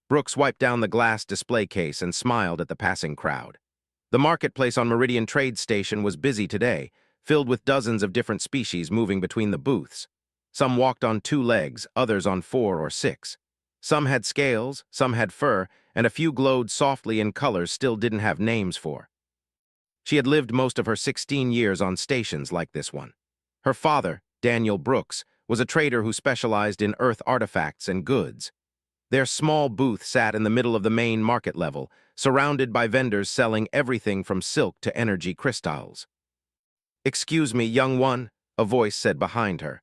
Brooks wiped down the glass display case and smiled at the passing crowd. The marketplace on Meridian Trade Station was busy today, filled with dozens of different species moving between the booths. Some walked on 2 legs, others on 4 or 6. Some had scales, some had fur, and a few glowed softly in colors still didn't have names for. She had lived most of her 16 years on stations like this one. Her father, Daniel Brooks, was a trader who specialized in Earth artifacts and goods. Their small booth sat in the middle of the main market level, surrounded by vendors selling everything from silk to energy crystals. "Excuse me, young one," a voice said behind her.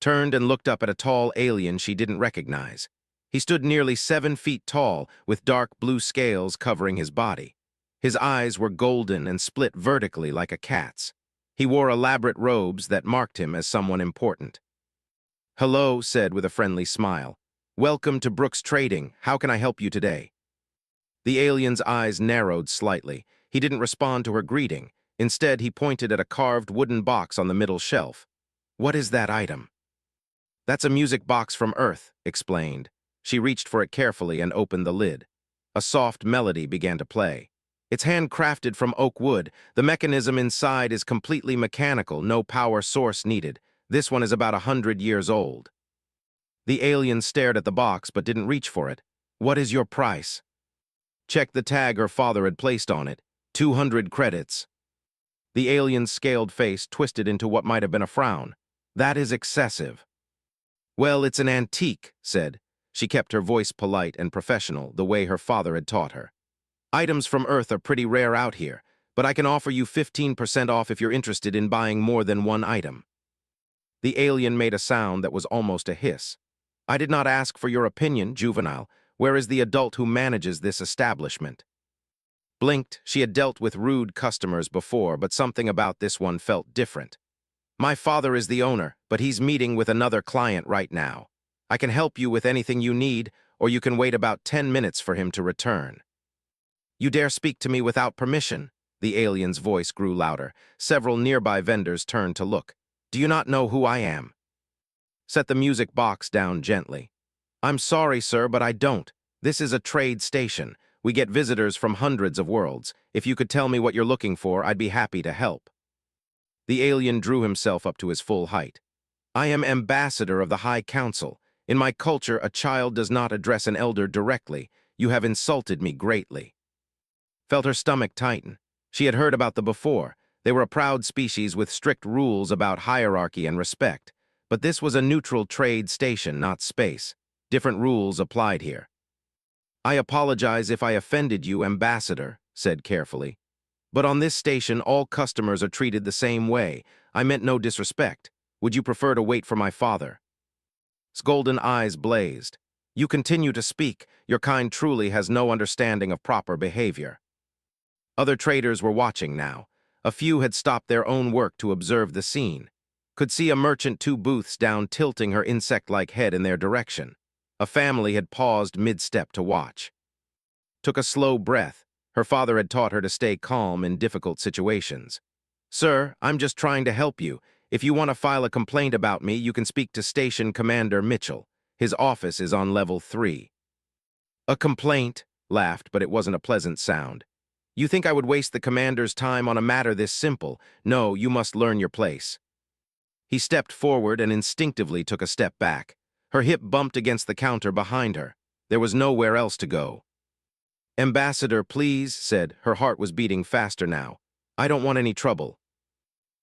Turned and looked up at a tall alien she didn't recognize. He stood nearly 7 feet tall, with dark blue scales covering his body. His eyes were golden and split vertically like a cat's. He wore elaborate robes that marked him as someone important. "Hello," said with a friendly smile. "Welcome to Brooks Trading. How can I help you today?" The alien's eyes narrowed slightly. He didn't respond to her greeting. Instead, he pointed at a carved wooden box on the middle shelf. "What is that item?" "That's a music box from Earth," explained. She reached for it carefully and opened the lid. A soft melody began to play. "It's handcrafted from oak wood. The mechanism inside is completely mechanical, no power source needed. This one is about 100 years old." The alien stared at the box but didn't reach for it. "What is your price?" Checked the tag her father had placed on it. 200 credits. The alien's scaled face twisted into what might have been a frown. "That is excessive." "Well, it's an antique," said. She kept her voice polite and professional, the way her father had taught her. "Items from Earth are pretty rare out here, but I can offer you 15% off if you're interested in buying more than one item." The alien made a sound that was almost a hiss. "I did not ask for your opinion, juvenile. Where is the adult who manages this establishment?" Blinked. She had dealt with rude customers before, but something about this one felt different. "My father is the owner, but he's meeting with another client right now. I can help you with anything you need, or you can wait about 10 minutes for him to return." "You dare speak to me without permission?" The alien's voice grew louder. Several nearby vendors turned to look. "Do you not know who I am?" Set the music box down gently. "I'm sorry, sir, but I don't. This is a trade station. We get visitors from hundreds of worlds. If you could tell me what you're looking for, I'd be happy to help." The alien drew himself up to his full height. "I am ambassador of the High Council. In my culture, a child does not address an elder directly. You have insulted me greatly." Felt her stomach tighten. She had heard about them before. They were a proud species with strict rules about hierarchy and respect. But this was a neutral trade station, not space. Different rules applied here. "I apologize if I offended you, Ambassador," said carefully. "But on this station, all customers are treated the same way. I meant no disrespect. Would you prefer to wait for my father?" His golden eyes blazed. "You continue to speak. Your kind truly has no understanding of proper behavior." Other traders were watching now. A few had stopped their own work to observe the scene. Could see a merchant 2 booths down tilting her insect-like head in their direction. A family had paused mid-step to watch. Took a slow breath. Her father had taught her to stay calm in difficult situations. "Sir, I'm just trying to help you. If you want to file a complaint about me, you can speak to Station Commander Mitchell. His office is on level 3. "A complaint?" Laughed, but it wasn't a pleasant sound. "You think I would waste the commander's time on a matter this simple? No, you must learn your place." He stepped forward and instinctively took a step back. Her hip bumped against the counter behind her. There was nowhere else to go. "Ambassador, please," said. Her heart was beating faster now. "I don't want any trouble."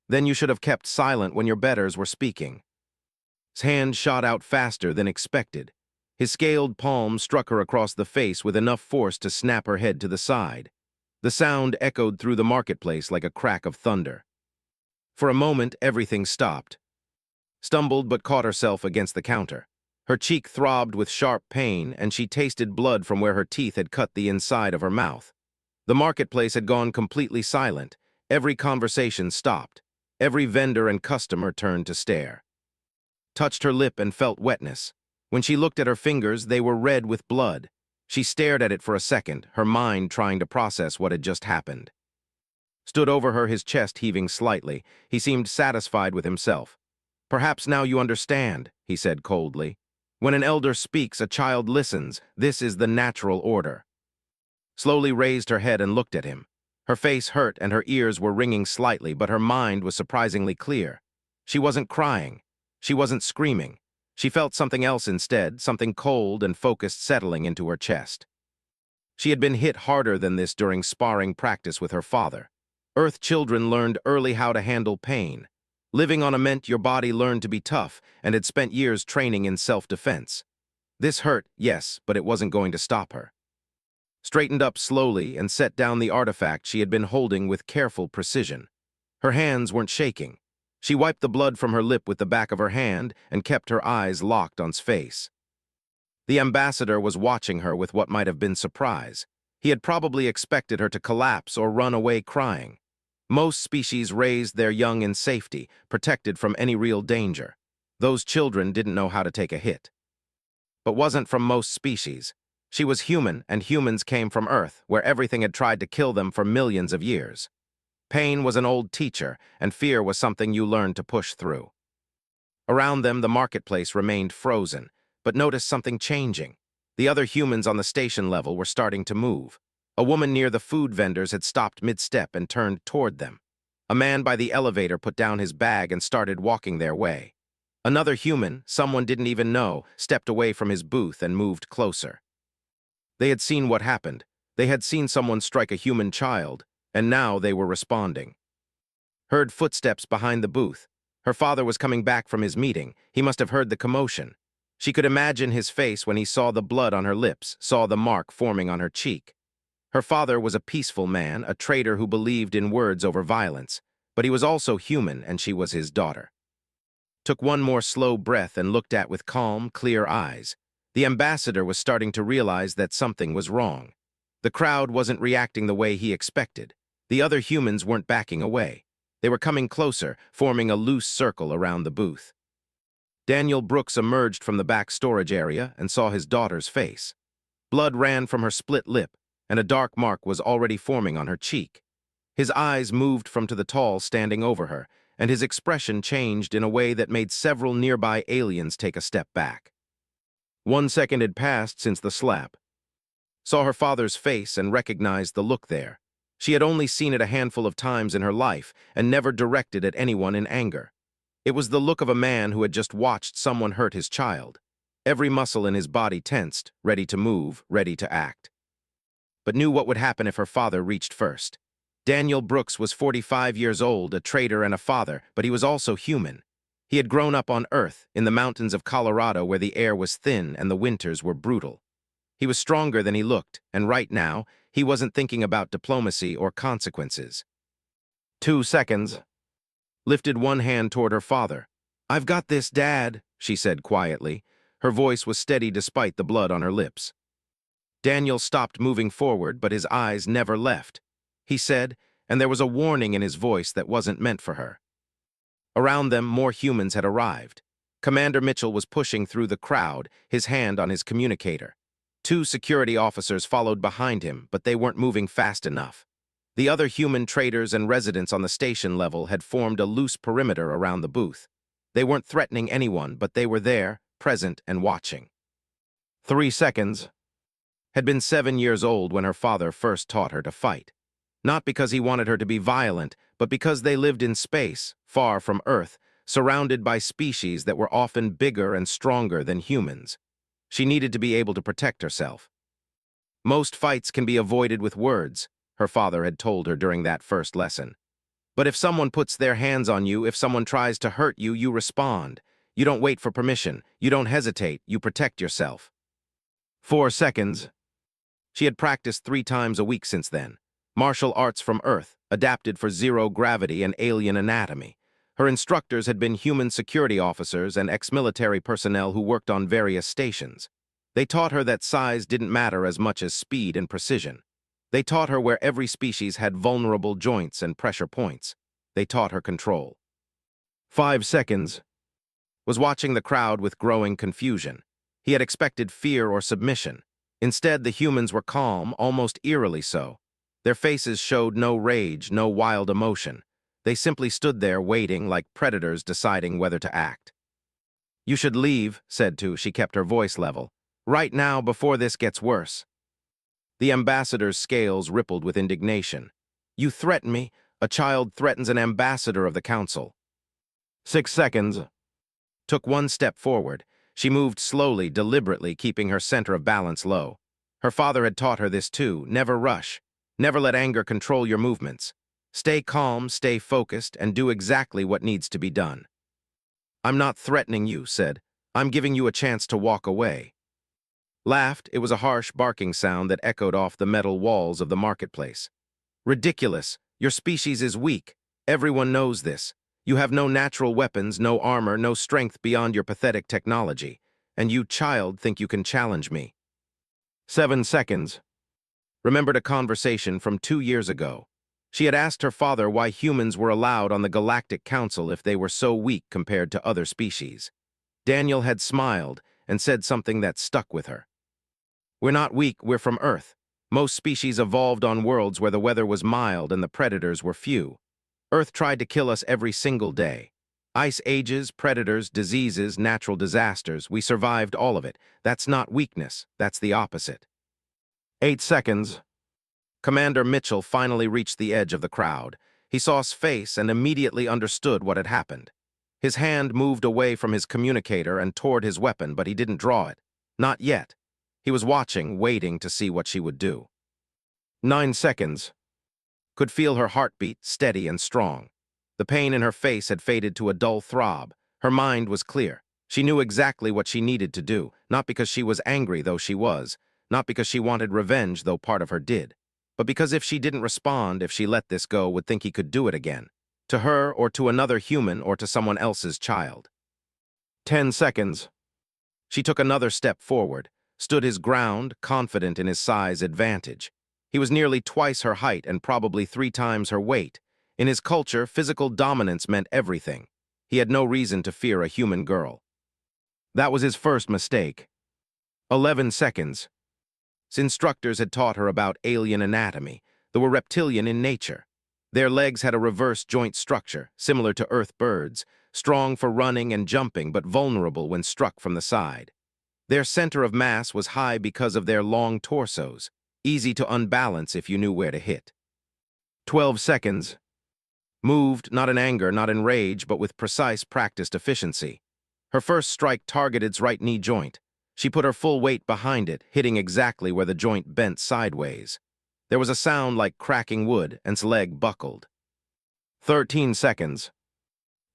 "Then you should have kept silent when your betters were speaking." His hand shot out faster than expected. His scaled palm struck her across the face with enough force to snap her head to the side. The sound echoed through the marketplace like a crack of thunder. For a moment, everything stopped. Stumbled but caught herself against the counter. Her cheek throbbed with sharp pain, and she tasted blood from where her teeth had cut the inside of her mouth. The marketplace had gone completely silent. Every conversation stopped. Every vendor and customer turned to stare. Touched her lip and felt wetness. When she looked at her fingers, they were red with blood. She stared at it for a second, her mind trying to process what had just happened. Stood over her, his chest heaving slightly. He seemed satisfied with himself. "Perhaps now you understand," he said coldly. When an elder speaks, a child listens. This is the natural order. Slowly raised her head and looked at him. Her face hurt and her ears were ringing slightly, but her mind was surprisingly clear. She wasn't crying. She wasn't screaming. She felt something else instead, something cold and focused settling into her chest. She had been hit harder than this during sparring practice with her father. Earth children learned early how to handle pain. Living on a meant your body learned to be tough and had spent years training in self-defense. This hurt, yes, but it wasn't going to stop her. Straightened up slowly and set down the artifact she had been holding with careful precision. Her hands weren't shaking. She wiped the blood from her lip with the back of her hand and kept her eyes locked on space. The ambassador was watching her with what might have been surprise. He had probably expected her to collapse or run away crying. Most species raised their young in safety, protected from any real danger. Those children didn't know how to take a hit. But wasn't from most species. She was human, and humans came from Earth, where everything had tried to kill them for millions of years. Pain was an old teacher, and fear was something you learned to push through. Around them, the marketplace remained frozen, but noticed something changing. The other humans on the station level were starting to move. A woman near the food vendors had stopped mid-step and turned toward them. A man by the elevator put down his bag and started walking their way. Another human, someone didn't even know, stepped away from his booth and moved closer. They had seen what happened. They had seen someone strike a human child, and now they were responding. Heard footsteps behind the booth. Her father was coming back from his meeting. He must have heard the commotion. She could imagine his face when he saw the blood on her lips, saw the mark forming on her cheek. Her father was a peaceful man, a trader who believed in words over violence, but he was also human, and she was his daughter. Took one more slow breath and looked at with calm, clear eyes. The ambassador was starting to realize that something was wrong. The crowd wasn't reacting the way he expected. The other humans weren't backing away. They were coming closer, forming a loose circle around the booth. Daniel Brooks emerged from the back storage area and saw his daughter's face. Blood ran from her split lip, and a dark mark was already forming on her cheek. His eyes moved from to the tall standing over her, and his expression changed in a way that made several nearby aliens take a step back. 1 second had passed since the slap. Saw her father's face and recognized the look there. She had only seen it a handful of times in her life and never directed at anyone in anger. It was the look of a man who had just watched someone hurt his child. Every muscle in his body tensed, ready to move, ready to act. But knew what would happen if her father reached first. Daniel Brooks was 45 years old, a trader and a father, but he was also human. He had grown up on Earth, in the mountains of Colorado where the air was thin and the winters were brutal. He was stronger than he looked, and right now, he wasn't thinking about diplomacy or consequences. 2 seconds. Lifted one hand toward her father. "I've got this, Dad," she said quietly. Her voice was steady despite the blood on her lips. Daniel stopped moving forward, but his eyes never left. He said, and there was a warning in his voice that wasn't meant for her. Around them, more humans had arrived. Commander Mitchell was pushing through the crowd, his hand on his communicator. 2 security officers followed behind him, but they weren't moving fast enough. The other human traders and residents on the station level had formed a loose perimeter around the booth. They weren't threatening anyone, but they were there, present and watching. 3 seconds. Had been 7 years old when her father first taught her to fight. Not because he wanted her to be violent, but because they lived in space, far from Earth, surrounded by species that were often bigger and stronger than humans. She needed to be able to protect herself. Most fights can be avoided with words, her father had told her during that first lesson. But if someone puts their hands on you, if someone tries to hurt you, you respond. You don't wait for permission. You don't hesitate. You protect yourself. 4 seconds. She had practiced 3 times a week since then. Martial arts from Earth, adapted for zero gravity and alien anatomy. Her instructors had been human security officers and ex-military personnel who worked on various stations. They taught her that size didn't matter as much as speed and precision. They taught her where every species had vulnerable joints and pressure points. They taught her control. 5 seconds. Was watching the crowd with growing confusion. He had expected fear or submission. Instead, the humans were calm, almost eerily so. Their faces showed no rage, no wild emotion. They simply stood there waiting like predators deciding whether to act. You should leave, said Tu. She kept her voice level. Right now, before this gets worse. The ambassador's scales rippled with indignation. You threaten me? A child threatens an ambassador of the council. 6 seconds. Took one step forward. She moved slowly, deliberately, keeping her center of balance low. Her father had taught her this too. Never rush. Never let anger control your movements. Stay calm, stay focused, and do exactly what needs to be done. I'm not threatening you, said. I'm giving you a chance to walk away. Laughed. It was a harsh barking sound that echoed off the metal walls of the marketplace. Ridiculous. Your species is weak. Everyone knows this. You have no natural weapons, no armor, no strength beyond your pathetic technology. And you, child, think you can challenge me. 7 seconds. Remembered a conversation from 2 years ago. She had asked her father why humans were allowed on the Galactic Council if they were so weak compared to other species. Daniel had smiled and said something that stuck with her. We're not weak, we're from Earth. Most species evolved on worlds where the weather was mild and the predators were few. Earth tried to kill us every single day. Ice ages, predators, diseases, natural disasters, we survived all of it. That's not weakness, that's the opposite. 8 seconds. Commander Mitchell finally reached the edge of the crowd. He saw his face and immediately understood what had happened. His hand moved away from his communicator and toward his weapon, but he didn't draw it. Not yet. He was watching, waiting to see what she would do. 9 seconds. Could feel her heartbeat, steady and strong. The pain in her face had faded to a dull throb. Her mind was clear. She knew exactly what she needed to do, not because she was angry, though she was, not because she wanted revenge, though part of her did, but because if she didn't respond, if she let this go, would think he could do it again. To her, or to another human, or to someone else's child. 10 seconds. She took another step forward, stood his ground, confident in his size advantage. He was nearly twice her height and probably 3 times her weight. In his culture, physical dominance meant everything. He had no reason to fear a human girl. That was his first mistake. 11 seconds. His instructors had taught her about alien anatomy. They were reptilian in nature. Their legs had a reverse joint structure, similar to Earth birds, strong for running and jumping but vulnerable when struck from the side. Their center of mass was high because of their long torsos, easy to unbalance if you knew where to hit. 12 seconds. Moved, not in anger, not in rage, but with precise, practiced efficiency. Her first strike targeted his right knee joint. She put her full weight behind it, hitting exactly where the joint bent sideways. There was a sound like cracking wood, and his leg buckled. 13 seconds.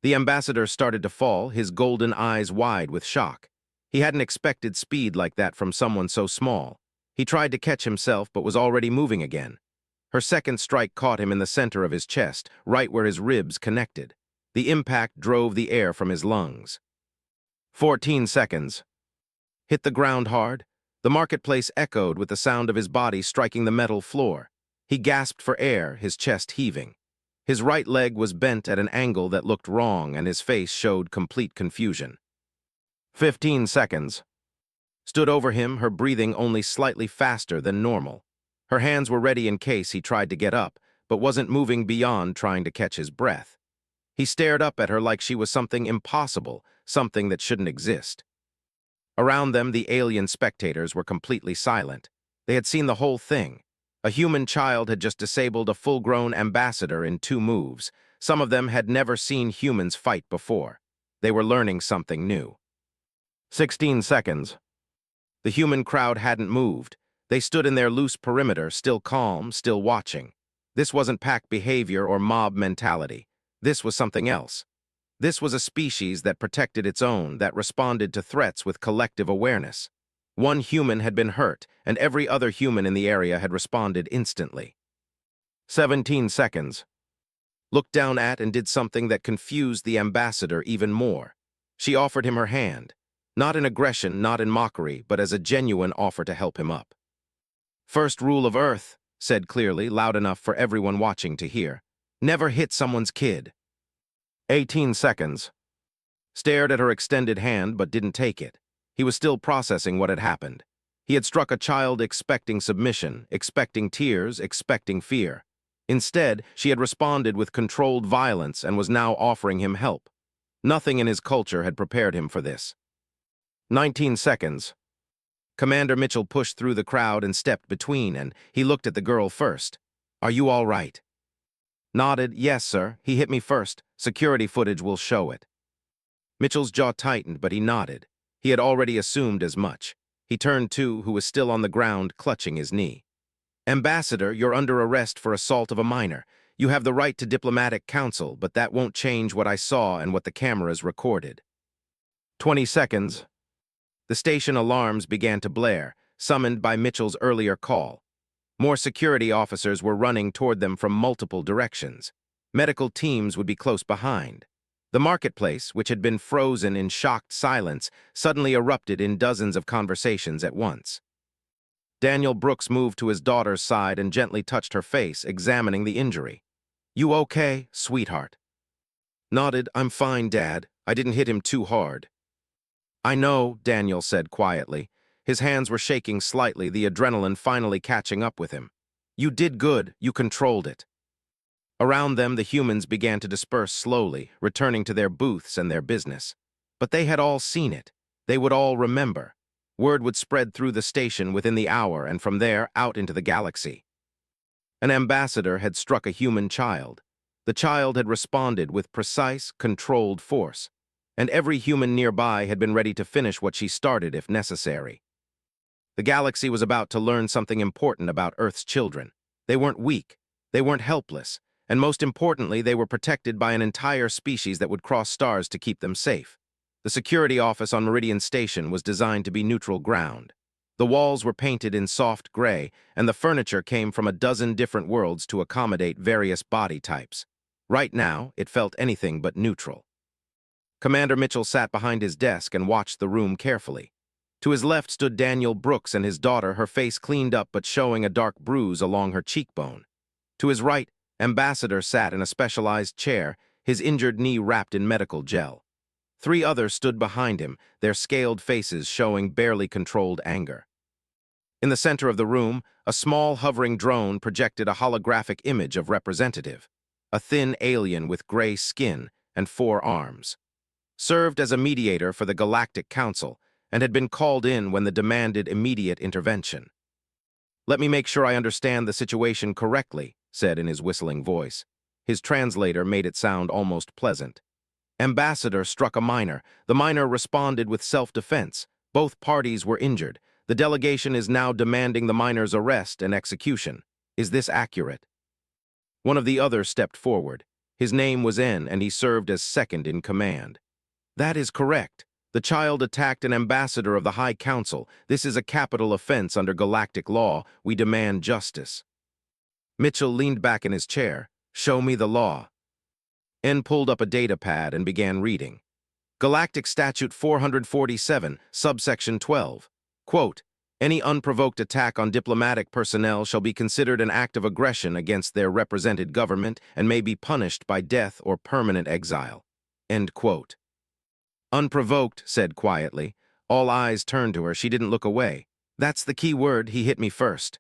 The ambassador started to fall, his golden eyes wide with shock. He hadn't expected speed like that from someone so small. He tried to catch himself, but was already moving again. Her second strike caught him in the center of his chest, right where his ribs connected. The impact drove the air from his lungs. 14 seconds. Hit the ground hard. The marketplace echoed with the sound of his body striking the metal floor. He gasped for air, his chest heaving. His right leg was bent at an angle that looked wrong, and his face showed complete confusion. 15 seconds. Stood over him, her breathing only slightly faster than normal. Her hands were ready in case he tried to get up, but wasn't moving beyond trying to catch his breath. He stared up at her like she was something impossible, something that shouldn't exist. Around them, the alien spectators were completely silent. They had seen the whole thing. A human child had just disabled a full-grown ambassador in 2 moves. Some of them had never seen humans fight before. They were learning something new. 16 seconds. The human crowd hadn't moved. They stood in their loose perimeter, still calm, still watching. This wasn't pack behavior or mob mentality. This was something else. This was a species that protected its own, that responded to threats with collective awareness. One human had been hurt, and every other human in the area had responded instantly. 17 seconds. Looked down at and did something that confused the ambassador even more. She offered him her hand. Not in aggression, not in mockery, but as a genuine offer to help him up. First rule of Earth, said clearly, loud enough for everyone watching to hear. Never hit someone's kid. 18 seconds. Stared at her extended hand but didn't take it. He was still processing what had happened. He had struck a child expecting submission, expecting tears, expecting fear. Instead, she had responded with controlled violence and was now offering him help. Nothing in his culture had prepared him for this. 19 seconds. Commander Mitchell pushed through the crowd and stepped between, and he looked at the girl first. Are you all right? Nodded. Yes, sir. He hit me first. Security footage will show it. Mitchell's jaw tightened, but he nodded. He had already assumed as much. He turned to who was still on the ground, clutching his knee. Ambassador, you're under arrest for assault of a minor. You have the right to diplomatic counsel, but that won't change what I saw and what the cameras recorded. 20 seconds. The station alarms began to blare, summoned by Mitchell's earlier call. More security officers were running toward them from multiple directions. Medical teams would be close behind. The marketplace, which had been frozen in shocked silence, suddenly erupted in dozens of conversations at once. Daniel Brooks moved to his daughter's side and gently touched her face, examining the injury. You okay, sweetheart? Nodded. I'm fine, Dad. I didn't hit him too hard. I know, Daniel said quietly. His hands were shaking slightly, the adrenaline finally catching up with him. You did good. You controlled it. Around them, the humans began to disperse slowly, returning to their booths and their business. But they had all seen it. They would all remember. Word would spread through the station within the hour and from there out into the galaxy. An ambassador had struck a human child. The child had responded with precise, controlled force, and every human nearby had been ready to finish what she started if necessary. The galaxy was about to learn something important about Earth's children. They weren't weak, they weren't helpless, and most importantly, they were protected by an entire species that would cross stars to keep them safe. The security office on Meridian Station was designed to be neutral ground. The walls were painted in soft gray, and the furniture came from a dozen different worlds to accommodate various body types. Right now, it felt anything but neutral. Commander Mitchell sat behind his desk and watched the room carefully. To his left stood Daniel Brooks and his daughter, her face cleaned up but showing a dark bruise along her cheekbone. To his right, Ambassador sat in a specialized chair, his injured knee wrapped in medical gel. 3 others stood behind him, their scaled faces showing barely controlled anger. In the center of the room, a small hovering drone projected a holographic image of Representative, a thin alien with gray skin and 4 arms. Served as a mediator for the Galactic Council and had been called in when the demanded immediate intervention. Let me make sure I understand the situation correctly, said in his whistling voice. His translator made it sound almost pleasant. Ambassador struck a minor. The minor responded with self-defense. Both parties were injured. The delegation is now demanding the minor's arrest and execution. Is this accurate? One of the others stepped forward. His name was N, and he served as second in command. That is correct. The child attacked an ambassador of the High Council. This is a capital offense under galactic law. We demand justice. Mitchell leaned back in his chair. Show me the law. N pulled up a data pad and began reading. Galactic Statute 447, subsection 12. Quote, any unprovoked attack on diplomatic personnel shall be considered an act of aggression against their represented government and may be punished by death or permanent exile. End quote. Unprovoked, said quietly. All eyes turned to her. She didn't look away. That's the key word. He hit me first.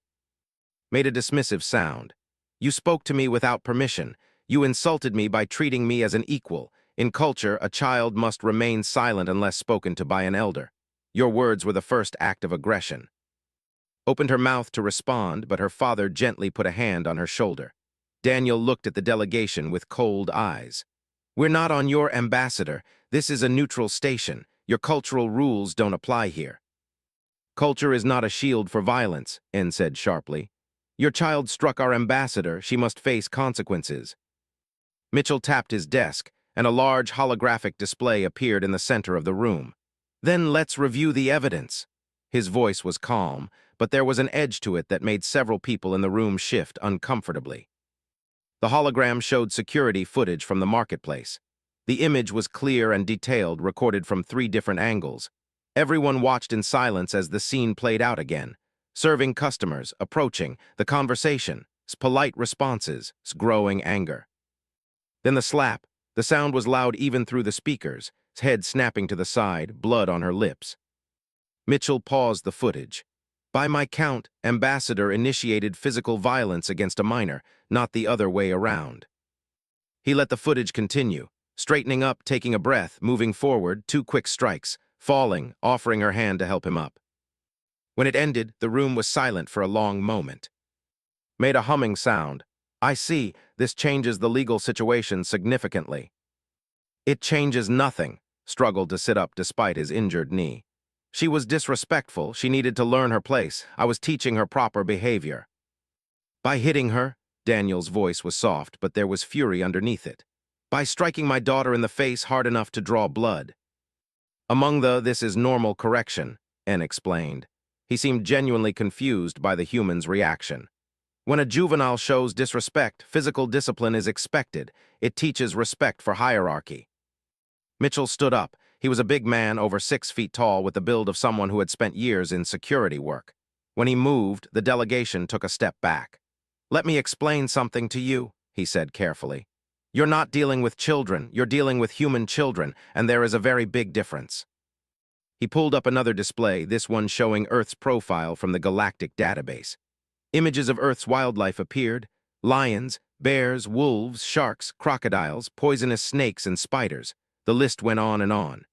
Made a dismissive sound. You spoke to me without permission. You insulted me by treating me as an equal. In culture, a child must remain silent unless spoken to by an elder. Your words were the first act of aggression. Opened her mouth to respond, but her father gently put a hand on her shoulder. Daniel looked at the delegation with cold eyes. We're not on your ambassador. This is a neutral station. Your cultural rules don't apply here. Culture is not a shield for violence, N said sharply. Your child struck our ambassador. She must face consequences. Mitchell tapped his desk, and a large holographic display appeared in the center of the room. Then let's review the evidence. His voice was calm, but there was an edge to it that made several people in the room shift uncomfortably. The hologram showed security footage from the marketplace. The image was clear and detailed, recorded from 3 different angles. Everyone watched in silence as the scene played out again. Serving customers, approaching, the conversation, polite responses, growing anger. Then the slap. The sound was loud even through the speakers, his head snapping to the side, blood on her lips. Mitchell paused the footage. By my count, Ambassador initiated physical violence against a minor, not the other way around. He let the footage continue, straightening up, taking a breath, moving forward, 2 quick strikes, falling, offering her hand to help him up. When it ended, the room was silent for a long moment. Made a humming sound. I see, this changes the legal situation significantly. It changes nothing, struggled to sit up despite his injured knee. She was disrespectful, she needed to learn her place. I was teaching her proper behavior. By hitting her, Daniel's voice was soft, but there was fury underneath it. By striking my daughter in the face hard enough to draw blood. Among this is normal correction, N explained. He seemed genuinely confused by the human's reaction. When a juvenile shows disrespect, physical discipline is expected. It teaches respect for hierarchy. Mitchell stood up. He was a big man, over 6 feet tall, with the build of someone who had spent years in security work. When he moved, the delegation took a step back. "Let me explain something to you," he said carefully. "You're not dealing with children, you're dealing with human children, and there is a very big difference." He pulled up another display, this one showing Earth's profile from the Galactic database. Images of Earth's wildlife appeared: lions, bears, wolves, sharks, crocodiles, poisonous snakes, and spiders. The list went on and on.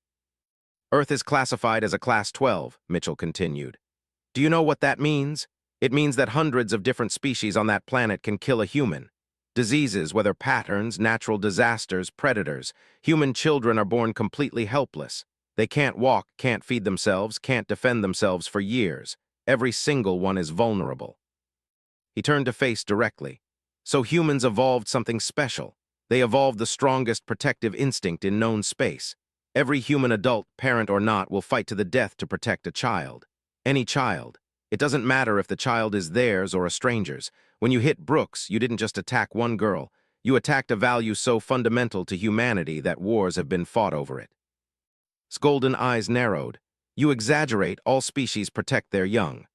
"Earth is classified as a Class 12, Mitchell continued. "Do you know what that means? It means that hundreds of different species on that planet can kill a human. Diseases, whether patterns, natural disasters, predators. Human children are born completely helpless. They can't walk, can't feed themselves, can't defend themselves for years. Every single one is vulnerable." He turned to face directly. "So humans evolved something special. They evolved the strongest protective instinct in known space. Every human adult, parent or not, will fight to the death to protect a child. Any child. It doesn't matter if the child is theirs or a stranger's. When you hit Brooks, you didn't just attack one girl. You attacked a value so fundamental to humanity that wars have been fought over it." His golden eyes narrowed. "You exaggerate, all species protect their young."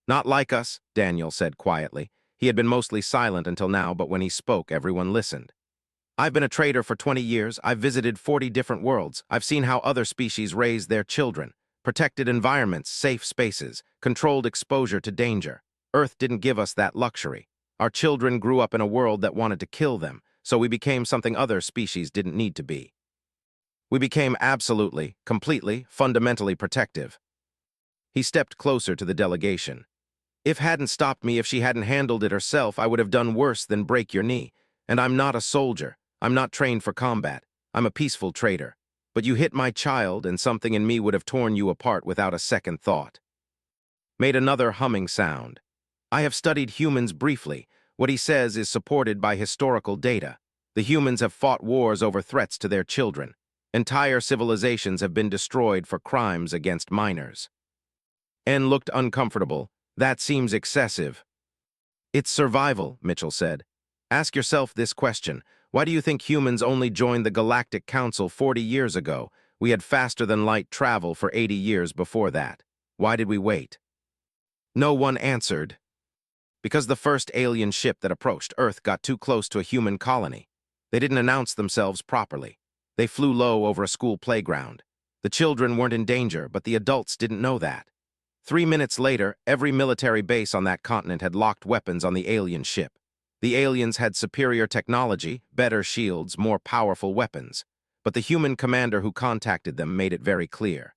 "Not like us," Daniel said quietly. He had been mostly silent until now, but when he spoke, everyone listened. "I've been a trader for 20 years. I've visited 40 different worlds. I've seen how other species raise their children. Protected environments, safe spaces, controlled exposure to danger. Earth didn't give us that luxury. Our children grew up in a world that wanted to kill them, so we became something other species didn't need to be. We became absolutely, completely, fundamentally protective." He stepped closer to the delegation. "If hadn't stopped me, if she hadn't handled it herself, I would have done worse than break your knee. And I'm not a soldier. I'm not trained for combat. I'm a peaceful trader. But you hit my child, and something in me would have torn you apart without a second thought." Made another humming sound. "I have studied humans briefly. What he says is supported by historical data. The humans have fought wars over threats to their children. Entire civilizations have been destroyed for crimes against minors." N looked uncomfortable. "That seems excessive." "It's survival," Mitchell said. "Ask yourself this question. Why do you think humans only joined the Galactic Council 40 years ago? We had faster-than-light travel for 80 years before that. Why did we wait?" No one answered. "Because the first alien ship that approached Earth got too close to a human colony. They didn't announce themselves properly. They flew low over a school playground. The children weren't in danger, but the adults didn't know that. 3 minutes later, every military base on that continent had locked weapons on the alien ship. The aliens had superior technology, better shields, more powerful weapons. But the human commander who contacted them made it very clear.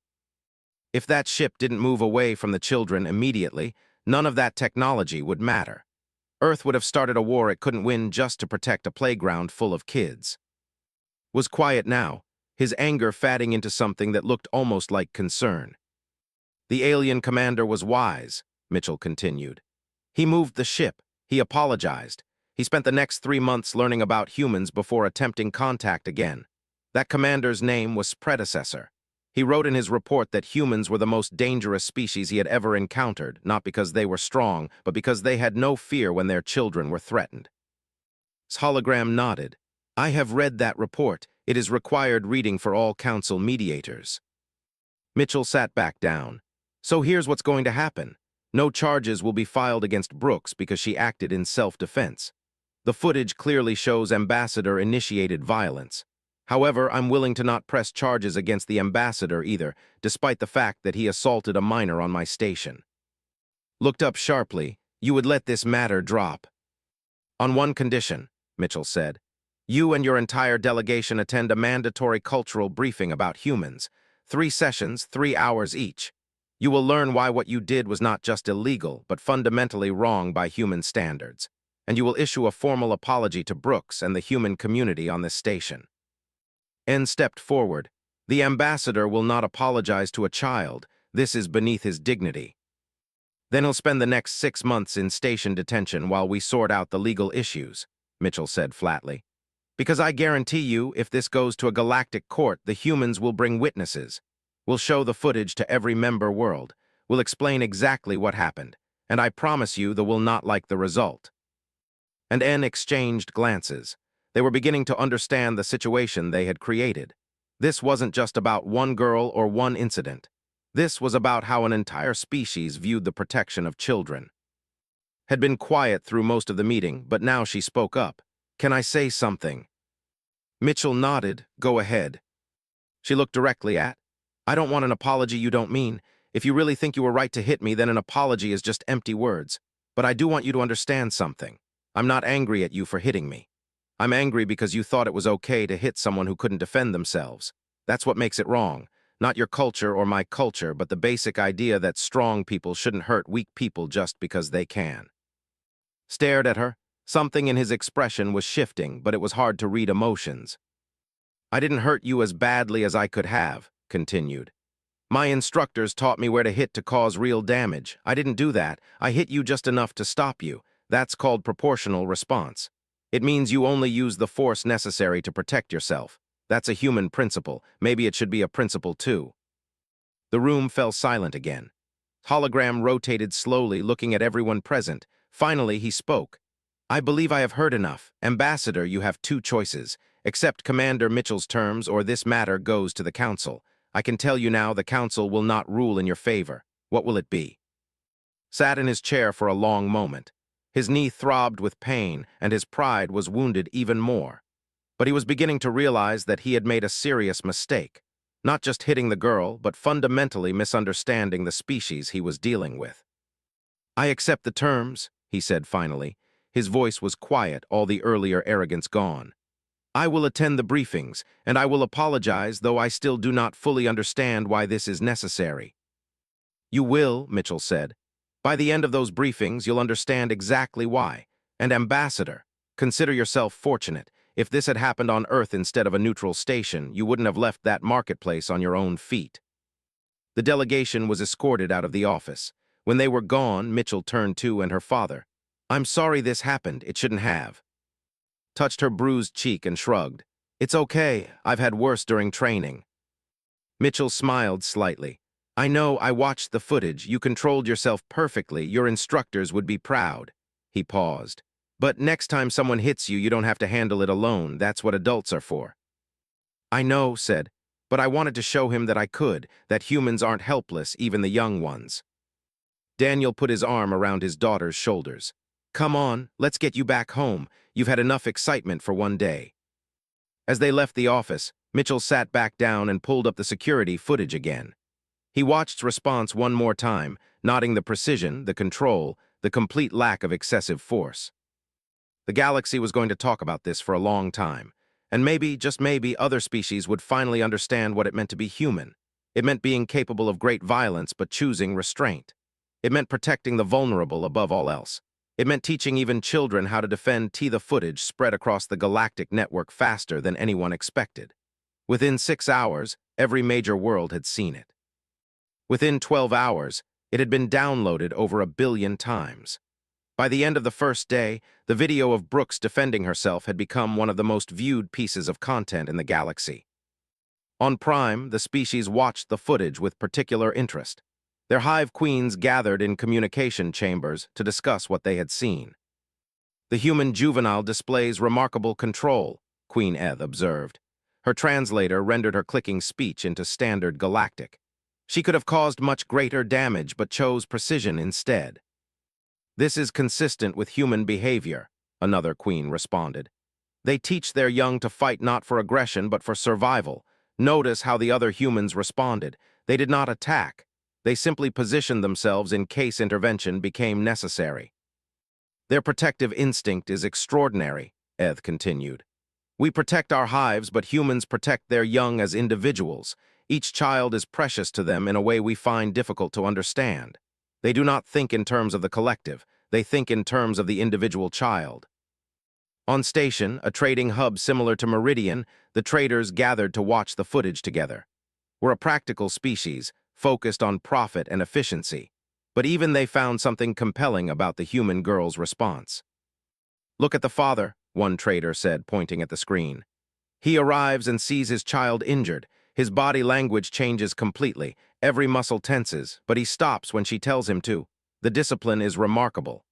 If that ship didn't move away from the children immediately, none of that technology would matter. Earth would have started a war it couldn't win just to protect a playground full of kids." Was quiet now, his anger fatting into something that looked almost like concern. "The alien commander was wise," Mitchell continued. "He moved the ship. He apologized. He spent the next 3 months learning about humans before attempting contact again. That commander's name was Predecessor. He wrote in his report that humans were the most dangerous species he had ever encountered, not because they were strong, but because they had no fear when their children were threatened." His hologram nodded. "I have read that report. It is required reading for all council mediators." Mitchell sat back down. "So here's what's going to happen. No charges will be filed against Brooks because she acted in self-defense. The footage clearly shows ambassador-initiated violence. However, I'm willing to not press charges against the ambassador either, despite the fact that he assaulted a minor on my station." Looked up sharply. "You would let this matter drop?" "On one condition," Mitchell said. "You and your entire delegation attend a mandatory cultural briefing about humans. 3 sessions, 3 hours each. You will learn why what you did was not just illegal, but fundamentally wrong by human standards. And you will issue a formal apology to Brooks and the human community on this station. N stepped forward. The ambassador will not apologize to a child. This is beneath his dignity. Then he'll spend the next 6 months in station detention while we sort out the legal issues, Mitchell said flatly. Because I guarantee you, if this goes to a galactic court, the humans will bring witnesses. We'll show the footage to every member world. We'll explain exactly what happened. And I promise you they will not like the result. And N exchanged glances. They were beginning to understand the situation they had created. This wasn't just about one girl or one incident. This was about how an entire species viewed the protection of children. Had been quiet through most of the meeting, but now she spoke up. Can I say something? Mitchell nodded. Go ahead. She looked directly at. I don't want an apology you don't mean. If you really think you were right to hit me, then an apology is just empty words. But I do want you to understand something. I'm not angry at you for hitting me. I'm angry because you thought it was okay to hit someone who couldn't defend themselves. That's what makes it wrong. Not your culture or my culture, but the basic idea that strong people shouldn't hurt weak people just because they can. Stared at her. Something in his expression was shifting, but it was hard to read emotions. I didn't hurt you as badly as I could have, continued. My instructors taught me where to hit to cause real damage. I didn't do that. I hit you just enough to stop you. That's called proportional response. It means you only use the force necessary to protect yourself. That's a human principle. Maybe it should be a principle too. The room fell silent again. Hologram rotated slowly, looking at everyone present. Finally, he spoke. I believe I have heard enough. Ambassador, you have 2 choices. Accept Commander Mitchell's terms, or this matter goes to the Council. I can tell you now the Council will not rule in your favor. What will it be? Sat in his chair for a long moment. His knee throbbed with pain, and his pride was wounded even more. But he was beginning to realize that he had made a serious mistake. Not just hitting the girl, but fundamentally misunderstanding the species he was dealing with. I accept the terms, he said finally. His voice was quiet, all the earlier arrogance gone. I will attend the briefings, and I will apologize, though I still do not fully understand why this is necessary. You will, Mitchell said. By the end of those briefings, you'll understand exactly why. And Ambassador, consider yourself fortunate. If this had happened on Earth instead of a neutral station, you wouldn't have left that marketplace on your own feet. The delegation was escorted out of the office. When they were gone, Mitchell turned to and her father. I'm sorry this happened. It shouldn't have. Touched her bruised cheek and shrugged. It's okay. I've had worse during training. Mitchell smiled slightly. I know, I watched the footage. You controlled yourself perfectly. Your instructors would be proud. He paused. But next time someone hits you, you don't have to handle it alone. That's what adults are for. I know, said, but I wanted to show him that I could, that humans aren't helpless, even the young ones. Daniel put his arm around his daughter's shoulders. Come on, let's get you back home. You've had enough excitement for one day. As they left the office, Mitchell sat back down and pulled up the security footage again. He watched response one more time, noting the precision, the control, the complete lack of excessive force. The galaxy was going to talk about this for a long time, and maybe, just maybe, other species would finally understand what it meant to be human. It meant being capable of great violence but choosing restraint. It meant protecting the vulnerable above all else. It meant teaching even children how to defend. The footage spread across the galactic network faster than anyone expected. Within 6 hours, every major world had seen it. Within 12 hours, it had been downloaded over 1 billion times. By the end of the first day, the video of Brooks defending herself had become one of the most viewed pieces of content in the galaxy. On Prime, the species watched the footage with particular interest. Their hive queens gathered in communication chambers to discuss what they had seen. The human juvenile displays remarkable control, Queen Eth observed. Her translator rendered her clicking speech into standard galactic. She could have caused much greater damage but chose precision instead. This is consistent with human behavior, another queen responded. They teach their young to fight not for aggression but for survival. Notice how the other humans responded. They did not attack. They simply positioned themselves in case intervention became necessary. Their protective instinct is extraordinary, Eth continued. We protect our hives, but humans protect their young as individuals. Each child is precious to them in a way we find difficult to understand. They do not think in terms of the collective, they think in terms of the individual child. On station, a trading hub similar to Meridian, the traders gathered to watch the footage together. We're a practical species, focused on profit and efficiency, but even they found something compelling about the human girl's response. "Look at the father," one trader said, pointing at the screen. "He arrives and sees his child injured. His body language changes completely. Every muscle tenses, but he stops when she tells him to. The discipline is remarkable."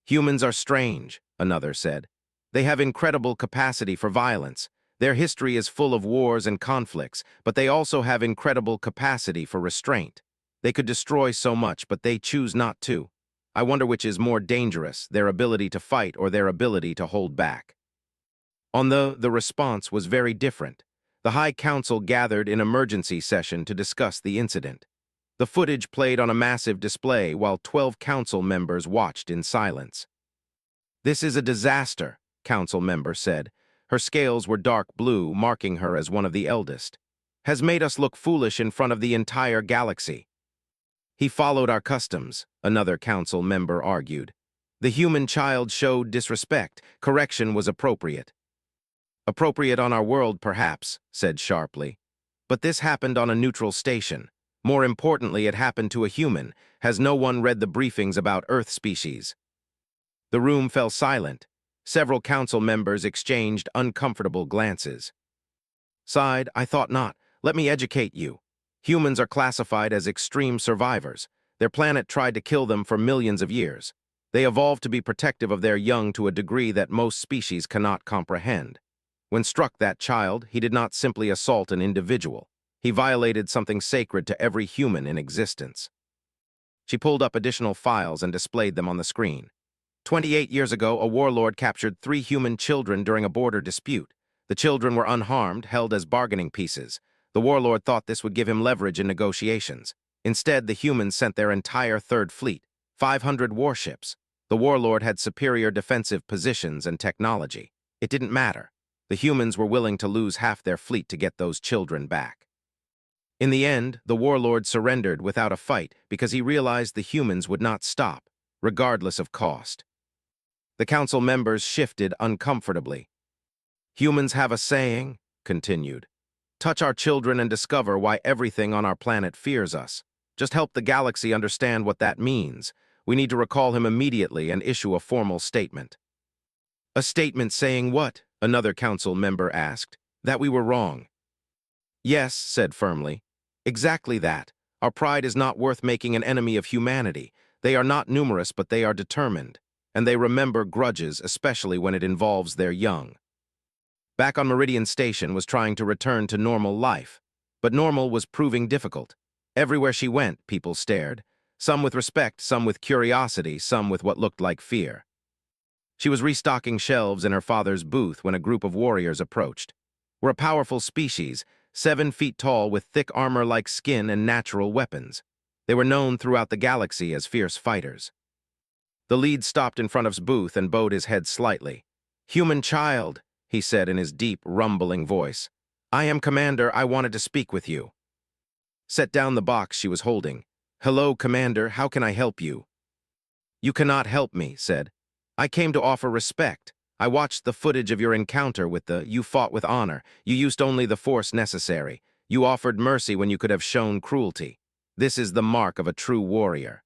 "Humans are strange," another said. "They have incredible capacity for violence. Their history is full of wars and conflicts, but they also have incredible capacity for restraint. They could destroy so much, but they choose not to. I wonder which is more dangerous, their ability to fight or their ability to hold back." The response was very different. The High Council gathered in emergency session to discuss the incident. The footage played on a massive display while 12 council members watched in silence. "This is a disaster," council member said. Her scales were dark blue, marking her as one of the eldest. "Has made us look foolish in front of the entire galaxy." "He followed our customs," another council member argued. "The human child showed disrespect. Correction was appropriate." "Appropriate on our world, perhaps," said sharply. "But this happened on a neutral station. More importantly, it happened to a human. Has no one read the briefings about Earth species?" The room fell silent. Several council members exchanged uncomfortable glances. "Sighed, I thought not. Let me educate you. Humans are classified as extreme survivors. Their planet tried to kill them for millions of years. They evolved to be protective of their young to a degree that most species cannot comprehend. When struck that child, he did not simply assault an individual. He violated something sacred to every human in existence." She pulled up additional files and displayed them on the screen. 28 years ago, a warlord captured 3 human children during a border dispute. The children were unharmed, held as bargaining pieces. The warlord thought this would give him leverage in negotiations. Instead, the humans sent their entire Third Fleet, 500 warships. The warlord had superior defensive positions and technology. It didn't matter. The humans were willing to lose half their fleet to get those children back. In the end, the warlord surrendered without a fight because he realized the humans would not stop, regardless of cost. The council members shifted uncomfortably. "Humans have a saying," continued. "Touch our children and discover why everything on our planet fears us. Just help the galaxy understand what that means. We need to recall him immediately and issue a formal statement." "A statement saying what?" another council member asked. "That we were wrong." "Yes," said firmly. "Exactly that. Our pride is not worth making an enemy of humanity. They are not numerous, but they are determined. And they remember grudges, especially when it involves their young." Back on Meridian Station was trying to return to normal life. But normal was proving difficult. Everywhere she went, people stared. Some with respect, some with curiosity, some with what looked like fear. She was restocking shelves in her father's booth when a group of warriors approached. "We're a powerful species, 7 feet tall with thick armor-like skin and natural weapons. They were known throughout the galaxy as fierce fighters." The lead stopped in front of his booth and bowed his head slightly. "Human child," he said in his deep, rumbling voice. "I am Commander. I wanted to speak with you." Set down the box she was holding. "Hello, Commander. How can I help you?" "You cannot help me," said. "I came to offer respect. I watched the footage of your encounter with you fought with honor. You used only the force necessary. You offered mercy when you could have shown cruelty. This is the mark of a true warrior."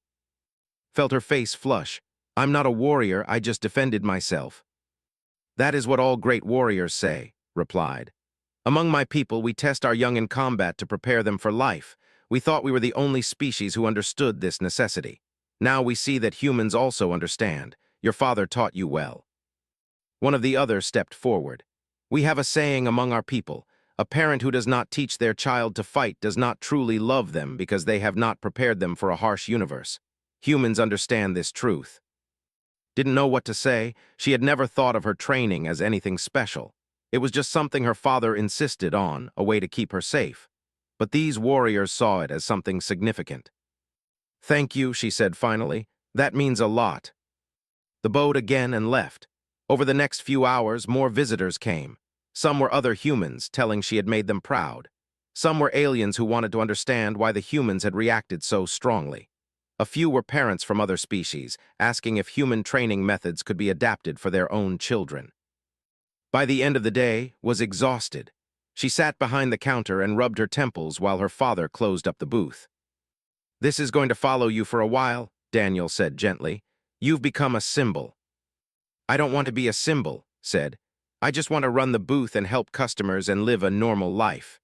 Felt her face flush. "I'm not a warrior, I just defended myself." "That is what all great warriors say," replied. "Among my people, we test our young in combat to prepare them for life. We thought we were the only species who understood this necessity. Now we see that humans also understand. Your father taught you well." One of the others stepped forward. "We have a saying among our people. A parent who does not teach their child to fight does not truly love them because they have not prepared them for a harsh universe. Humans understand this truth." Didn't know what to say. She had never thought of her training as anything special. It was just something her father insisted on, a way to keep her safe. But these warriors saw it as something significant. "Thank you," she said finally. "That means a lot." The bowed again and left. Over the next few hours, more visitors came. Some were other humans, telling she had made them proud. Some were aliens who wanted to understand why the humans had reacted so strongly. A few were parents from other species, asking if human training methods could be adapted for their own children. By the end of the day, was exhausted. She sat behind the counter and rubbed her temples while her father closed up the booth. "This is going to follow you for a while," Daniel said gently. "You've become a symbol." "I don't want to be a symbol," said. "I just want to run the booth and help customers and live a normal life."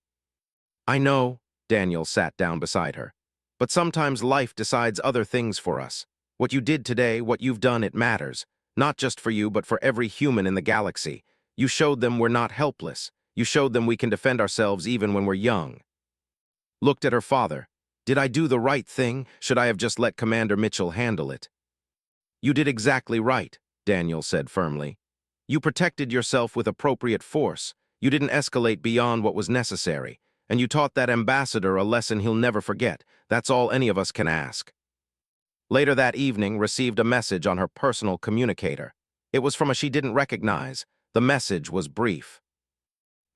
"I know," Daniel sat down beside her. "But sometimes life decides other things for us. What you did today, what you've done, it matters. Not just for you, but for every human in the galaxy. You showed them we're not helpless. You showed them we can defend ourselves even when we're young." Looked at her father. "Did I do the right thing? Should I have just let Commander Mitchell handle it?" "You did exactly right," Daniel said firmly. "You protected yourself with appropriate force. You didn't escalate beyond what was necessary. And you taught that ambassador a lesson he'll never forget. That's all any of us can ask." Later that evening, received a message on her personal communicator. It was from a she didn't recognize. The message was brief.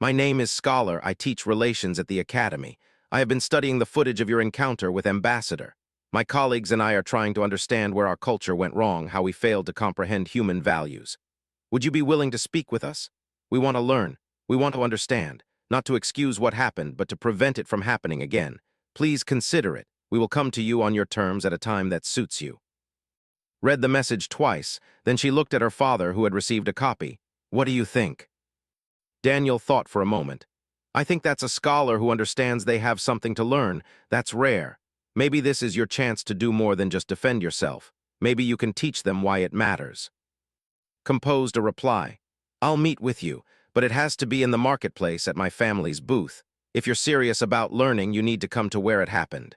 "My name is Scholar. I teach relations at the Academy. I have been studying the footage of your encounter with Ambassador. My colleagues and I are trying to understand where our culture went wrong, how we failed to comprehend human values. Would you be willing to speak with us? We want to learn. We want to understand. Not to excuse what happened, but to prevent it from happening again. Please consider it. We will come to you on your terms at a time that suits you." Read the message twice, then she looked at her father, who had received a copy. "What do you think?" Daniel thought for a moment. "I think that's a scholar who understands they have something to learn. That's rare. Maybe this is your chance to do more than just defend yourself. Maybe you can teach them why it matters." Composed a reply. "I'll meet with you, but it has to be in the marketplace at my family's booth. If you're serious about learning, you need to come to where it happened."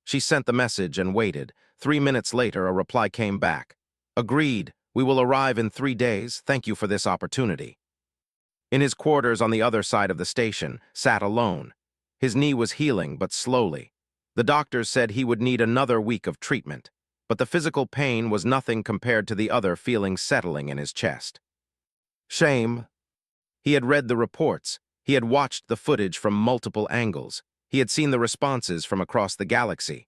She sent the message and waited. 3 minutes later, a reply came back. "Agreed. We will arrive in 3 days. Thank you for this opportunity." In his quarters on the other side of the station, sat alone. His knee was healing, but slowly. The doctors said he would need another week of treatment, but the physical pain was nothing compared to the other feeling settling in his chest. Shame. He had read the reports. He had watched the footage from multiple angles. He had seen the responses from across the galaxy.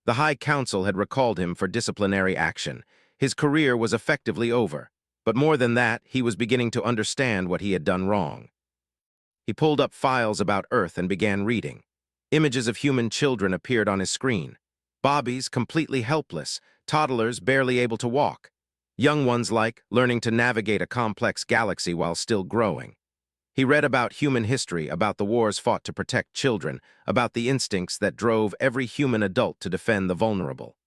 The High Council had recalled him for disciplinary action. His career was effectively over. But more than that, he was beginning to understand what he had done wrong. He pulled up files about Earth and began reading. Images of human children appeared on his screen. Bobbies completely helpless, toddlers barely able to walk. Young ones learning to navigate a complex galaxy while still growing. He read about human history, about the wars fought to protect children, about the instincts that drove every human adult to defend the vulnerable.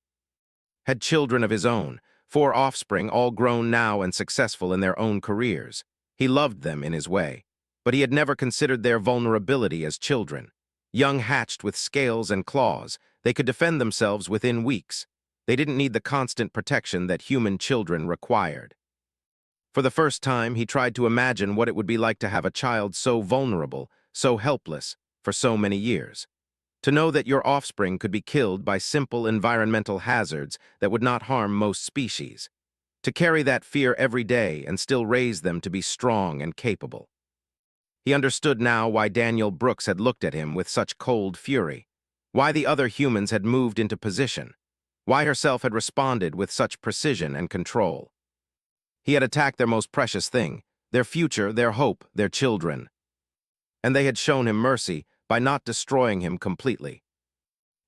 Had children of his own, 4 offspring, all grown now and successful in their own careers. He loved them in his way, but he had never considered their vulnerability as children. Young hatched with scales and claws, they could defend themselves within weeks. They didn't need the constant protection that human children required. For the first time, he tried to imagine what it would be like to have a child so vulnerable, so helpless, for so many years. To know that your offspring could be killed by simple environmental hazards that would not harm most species. To carry that fear every day and still raise them to be strong and capable. He understood now why Daniel Brooks had looked at him with such cold fury, why the other humans had moved into position, why herself had responded with such precision and control. He had attacked their most precious thing, their future, their hope, their children. And they had shown him mercy by not destroying him completely.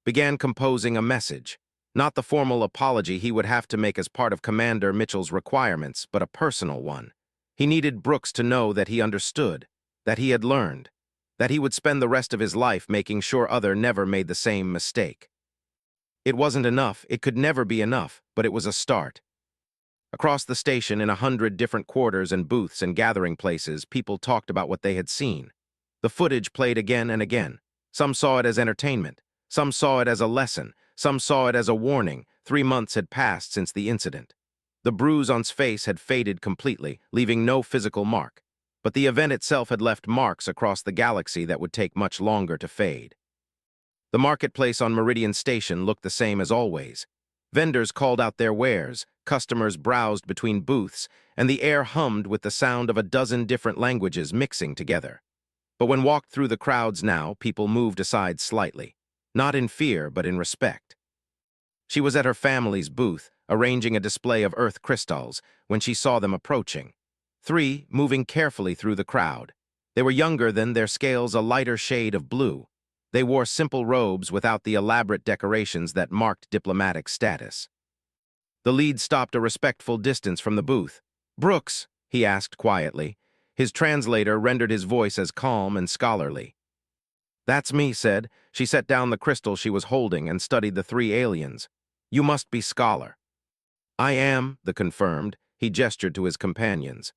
Began composing a message, not the formal apology he would have to make as part of Commander Mitchell's requirements, but a personal one. He needed Brooks to know that he understood, that he had learned, that he would spend the rest of his life making sure other never made the same mistake. It wasn't enough, it could never be enough, but it was a start. Across the station, in 100 different quarters and booths and gathering places, people talked about what they had seen. The footage played again and again. Some saw it as entertainment. Some saw it as a lesson. Some saw it as a warning. 3 months had passed since the incident. The bruise on his face had faded completely, leaving no physical mark. But the event itself had left marks across the galaxy that would take much longer to fade. The marketplace on Meridian Station looked the same as always. Vendors called out their wares, customers browsed between booths, and the air hummed with the sound of a dozen different languages mixing together. But when walked through the crowds now, people moved aside slightly. Not in fear, but in respect. She was at her family's booth, arranging a display of earth crystals, when she saw them approaching. Three, moving carefully through the crowd. They were younger than their scales a lighter shade of blue. They wore simple robes without the elaborate decorations that marked diplomatic status. The lead stopped a respectful distance from the booth. "Brooks," he asked quietly. His translator rendered his voice as calm and scholarly. "That's me," said. She set down the crystal she was holding and studied the three aliens. "You must be Scholar." "I am," the confirmed. He gestured to his companions.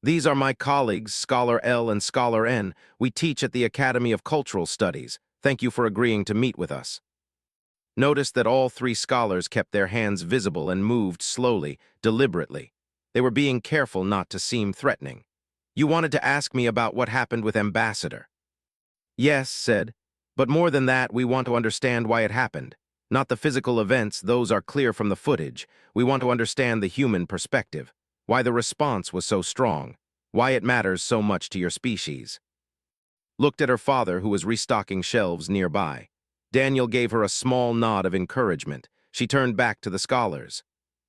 "These are my colleagues, Scholar L and Scholar N. We teach at the Academy of Cultural Studies. Thank you for agreeing to meet with us." Notice that all three scholars kept their hands visible and moved slowly, deliberately. They were being careful not to seem threatening. "You wanted to ask me about what happened with Ambassador." "Yes," said. "But more than that, we want to understand why it happened. Not the physical events, those are clear from the footage. We want to understand the human perspective. Why the response was so strong. Why it matters so much to your species." Looked at her father, who was restocking shelves nearby. Daniel gave her a small nod of encouragement. She turned back to the scholars.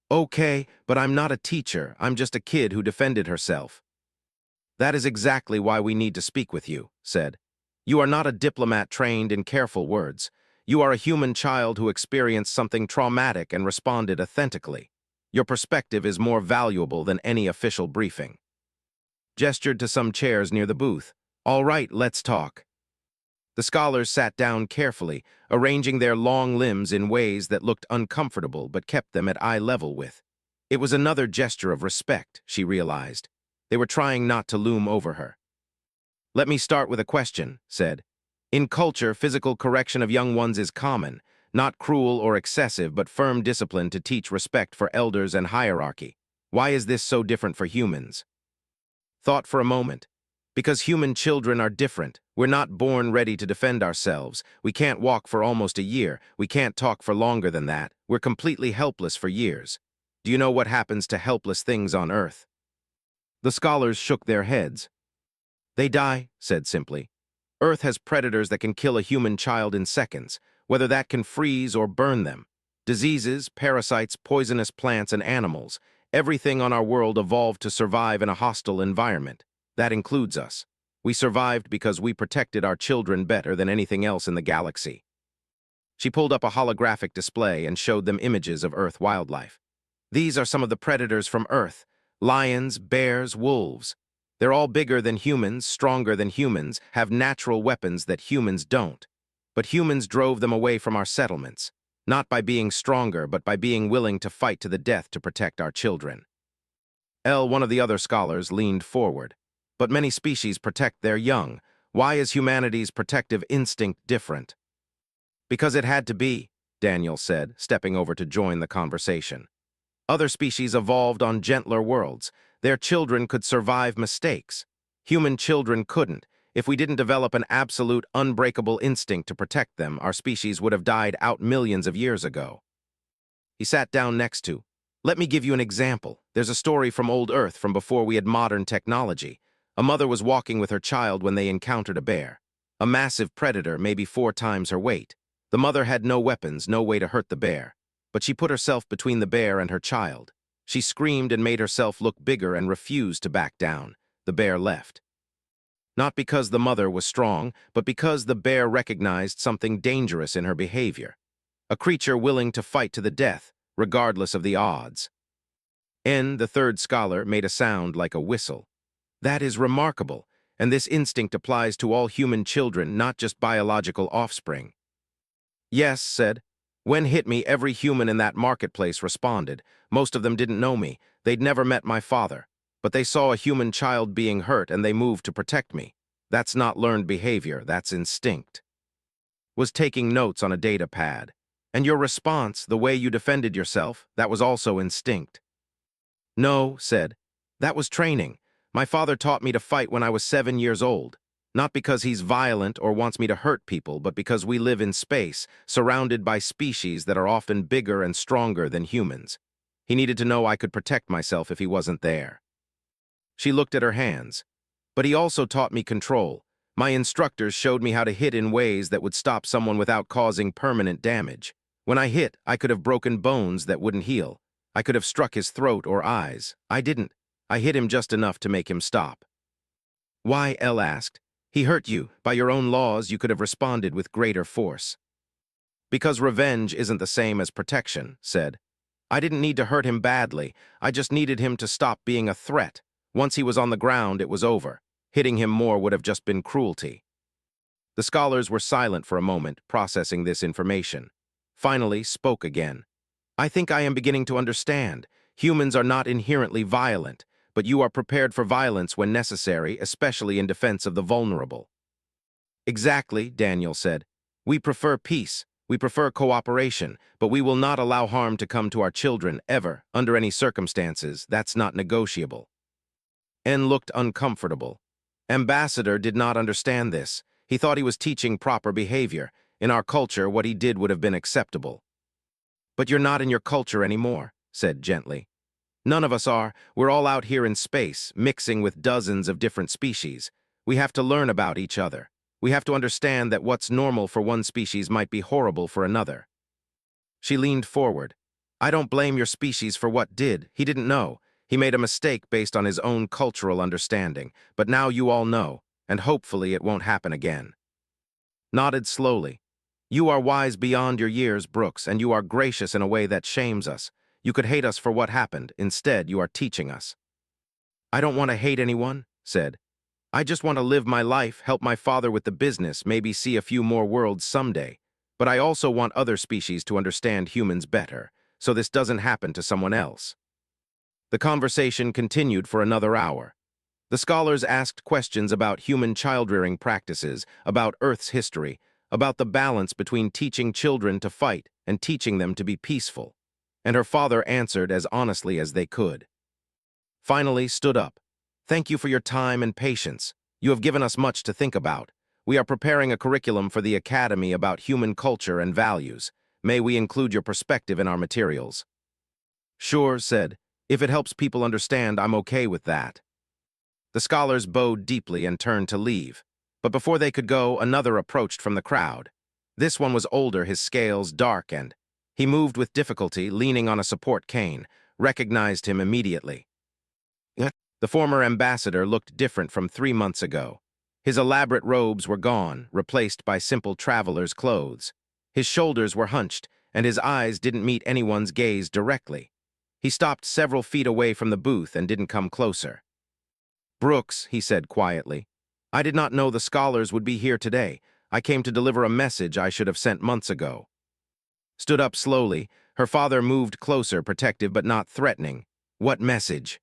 "Okay, but I'm not a teacher. I'm just a kid who defended herself." "That is exactly why we need to speak with you," said. "You are not a diplomat trained in careful words. You are a human child who experienced something traumatic and responded authentically. Your perspective is more valuable than any official briefing." Gestured to some chairs near the booth. "All right, let's talk." The scholars sat down carefully, arranging their long limbs in ways that looked uncomfortable but kept them at eye level with. It was another gesture of respect, she realized. They were trying not to loom over her. "Let me start with a question," said. "In culture, physical correction of young ones is common, not cruel or excessive, but firm discipline to teach respect for elders and hierarchy. Why is this so different for humans?" Thought for a moment. "Because human children are different. We're not born ready to defend ourselves. We can't walk for almost a year. We can't talk for longer than that. We're completely helpless for years. Do you know what happens to helpless things on Earth?" The scholars shook their heads. "They die," said simply. "Earth has predators that can kill a human child in seconds, whether that can freeze or burn them. Diseases, parasites, poisonous plants, and animals. Everything on our world evolved to survive in a hostile environment. That includes us. We survived because we protected our children better than anything else in the galaxy." She pulled up a holographic display and showed them images of Earth wildlife. "These are some of the predators from Earth. Lions, bears, wolves. They're all bigger than humans, stronger than humans, have natural weapons that humans don't. But humans drove them away from our settlements, not by being stronger, but by being willing to fight to the death to protect our children." One of the other scholars, leaned forward. "But many species protect their young. Why is humanity's protective instinct different?" "Because it had to be," Daniel said, stepping over to join the conversation. "Other species evolved on gentler worlds. Their children could survive mistakes. Human children couldn't. If we didn't develop an absolute, unbreakable instinct to protect them, our species would have died out millions of years ago." He sat down next to. "Let me give you an example. There's a story from old Earth from before we had modern technology. A mother was walking with her child when they encountered a bear. A massive predator, maybe 4 times her weight. The mother had no weapons, no way to hurt the bear. But she put herself between the bear and her child. She screamed and made herself look bigger and refused to back down. The bear left. Not because the mother was strong, but because the bear recognized something dangerous in her behavior. A creature willing to fight to the death, regardless of the odds." The third scholar, made a sound like a whistle. "That is remarkable, and this instinct applies to all human children, not just biological offspring." "Yes," said. "When hit me, every human in that marketplace responded. Most of them didn't know me. They'd never met my father. But they saw a human child being hurt and they moved to protect me. That's not learned behavior, that's instinct." Was taking notes on a data pad. "And your response, the way you defended yourself, that was also instinct." "No," said. "That was training. My father taught me to fight when I was 7 years old. Not because he's violent or wants me to hurt people, but because we live in space, surrounded by species that are often bigger and stronger than humans. He needed to know I could protect myself if he wasn't there." She looked at her hands. "But he also taught me control. My instructors showed me how to hit in ways that would stop someone without causing permanent damage. When I hit, I could have broken bones that wouldn't heal. I could have struck his throat or eyes. I didn't. I hit him just enough to make him stop. Why? Elle asked. He hurt you. By your own laws, you could have responded with greater force. Because revenge isn't the same as protection, said. I didn't need to hurt him badly. I just needed him to stop being a threat. Once he was on the ground, it was over. Hitting him more would have just been cruelty. The scholars were silent for a moment, processing this information. Finally, spoke again. I think I am beginning to understand. Humans are not inherently violent, but you are prepared for violence when necessary, especially in defense of the vulnerable. Exactly, Daniel said. We prefer peace. We prefer cooperation, but we will not allow harm to come to our children, ever, under any circumstances. That's not negotiable. N looked uncomfortable. Ambassador did not understand this. He thought he was teaching proper behavior. In our culture, what he did would have been acceptable. But you're not in your culture anymore, said gently. None of us are. We're all out here in space, mixing with dozens of different species. We have to learn about each other. We have to understand that what's normal for one species might be horrible for another. She leaned forward. I don't blame your species for what did. He didn't know. He made a mistake based on his own cultural understanding, but now you all know, and hopefully it won't happen again. Nodded slowly. You are wise beyond your years, Brooks, and you are gracious in a way that shames us. You could hate us for what happened. Instead, you are teaching us. I don't want to hate anyone, said. I just want to live my life, help my father with the business, maybe see a few more worlds someday. But I also want other species to understand humans better, so this doesn't happen to someone else. The conversation continued for another hour. The scholars asked questions about human child-rearing practices, about Earth's history, about the balance between teaching children to fight and teaching them to be peaceful. And her father answered as honestly as they could. Finally stood up. Thank you for your time and patience. You have given us much to think about. We are preparing a curriculum for the Academy about human culture and values. May we include your perspective in our materials? Sure, said. If it helps people understand, I'm okay with that. The scholars bowed deeply and turned to leave. But before they could go, another approached from the crowd. This one was older, his scales dark, and he moved with difficulty, leaning on a support cane, recognized him immediately. The former ambassador looked different from 3 months ago. His elaborate robes were gone, replaced by simple traveler's clothes. His shoulders were hunched, and his eyes didn't meet anyone's gaze directly. He stopped several feet away from the booth and didn't come closer. Brooks, he said quietly, I did not know the scholars would be here today. I came to deliver a message I should have sent months ago. Stood up slowly. Her father moved closer, protective but not threatening. What message?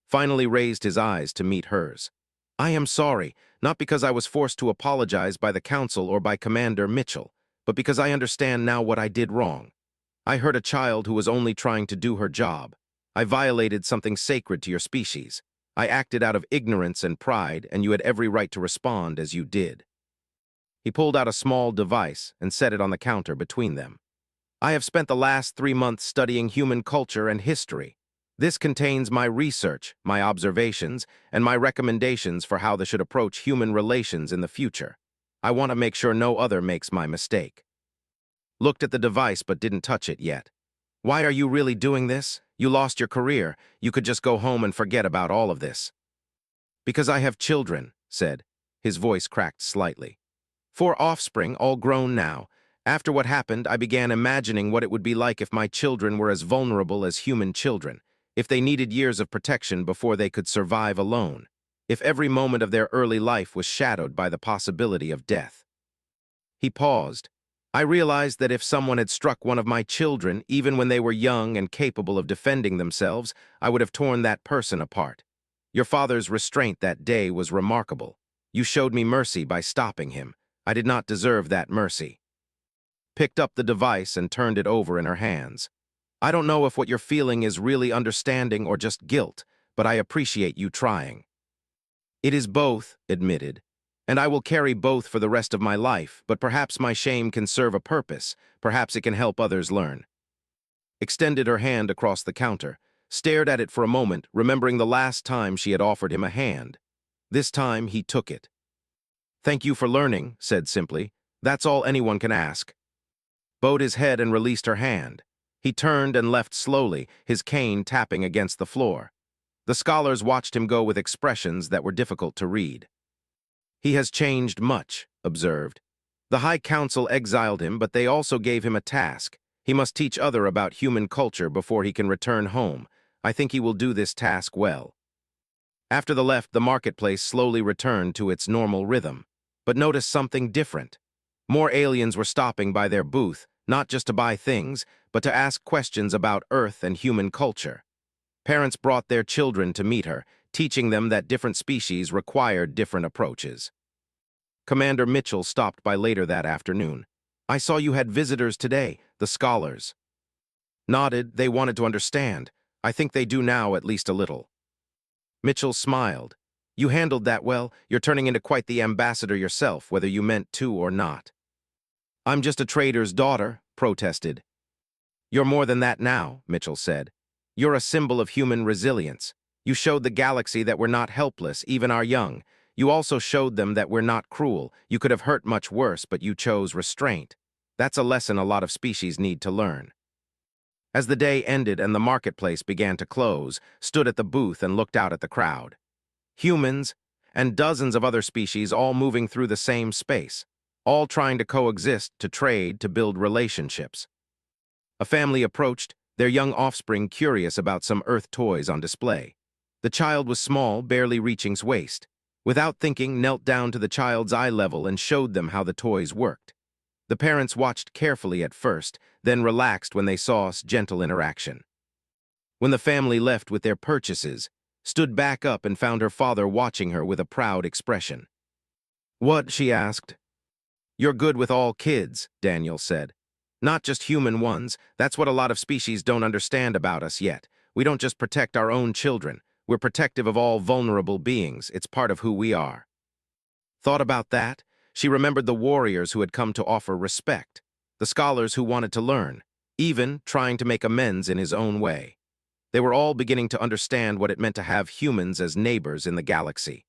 Finally raised his eyes to meet hers. I am sorry, not because I was forced to apologize by the council or by Commander Mitchell, but because I understand now what I did wrong. I hurt a child who was only trying to do her job. I violated something sacred to your species. I acted out of ignorance and pride, and you had every right to respond as you did. He pulled out a small device and set it on the counter between them. I have spent the last 3 months studying human culture and history. This contains my research, my observations, and my recommendations for how they should approach human relations in the future. I want to make sure no other makes my mistake. Looked at the device but didn't touch it yet. Why are you really doing this? You lost your career. You could just go home and forget about all of this. Because I have children, said. His voice cracked slightly. 4 offspring, all grown now. After what happened, I began imagining what it would be like if my children were as vulnerable as human children, if they needed years of protection before they could survive alone, if every moment of their early life was shadowed by the possibility of death. He paused. I realized that if someone had struck one of my children, even when they were young and capable of defending themselves, I would have torn that person apart. Your father's restraint that day was remarkable. You showed me mercy by stopping him. I did not deserve that mercy. Picked up the device and turned it over in her hands. I don't know if what you're feeling is really understanding or just guilt, but I appreciate you trying. It is both, admitted, and I will carry both for the rest of my life, but perhaps my shame can serve a purpose. Perhaps it can help others learn. Extended her hand across the counter, stared at it for a moment, remembering the last time she had offered him a hand. This time he took it. "Thank you for learning," said simply. "That's all anyone can ask." Bowed his head and released her hand. He turned and left slowly, his cane tapping against the floor. The scholars watched him go with expressions that were difficult to read. "He has changed much," observed. "The High Council exiled him, but they also gave him a task. He must teach other about human culture before he can return home. I think he will do this task well." After the left, the marketplace slowly returned to its normal rhythm, but noticed something different. More aliens were stopping by their booth, not just to buy things, but to ask questions about Earth and human culture. Parents brought their children to meet her, teaching them that different species required different approaches. Commander Mitchell stopped by later that afternoon. "I saw you had visitors today," the scholars nodded. They wanted to understand. "I think they do now, at least a little." Mitchell smiled. "You handled that well. You're turning into quite the ambassador yourself, whether you meant to or not." "I'm just a trader's daughter," protested. "You're more than that now," Mitchell said. "You're a symbol of human resilience. You showed the galaxy that we're not helpless, even our young. You also showed them that we're not cruel. You could have hurt much worse, but you chose restraint. That's a lesson a lot of species need to learn." As the day ended and the marketplace began to close, stood at the booth and looked out at the crowd. Humans and dozens of other species all moving through the same space, all trying to coexist, to trade, to build relationships. A family approached, their young offspring curious about some Earth toys on display. The child was small, barely reaching his waist. Without thinking, knelt down to the child's eye level and showed them how the toys worked. The parents watched carefully at first, then relaxed when they saw gentle interaction. When the family left with their purchases, stood back up and found her father watching her with a proud expression. "What?" she asked. "You're good with all kids," Daniel said. "Not just human ones. That's what a lot of species don't understand about us yet. We don't just protect our own children. We're protective of all vulnerable beings. It's part of who we are." Thought about that? She remembered the warriors who had come to offer respect, the scholars who wanted to learn, even trying to make amends in his own way. They were all beginning to understand what it meant to have humans as neighbors in the galaxy.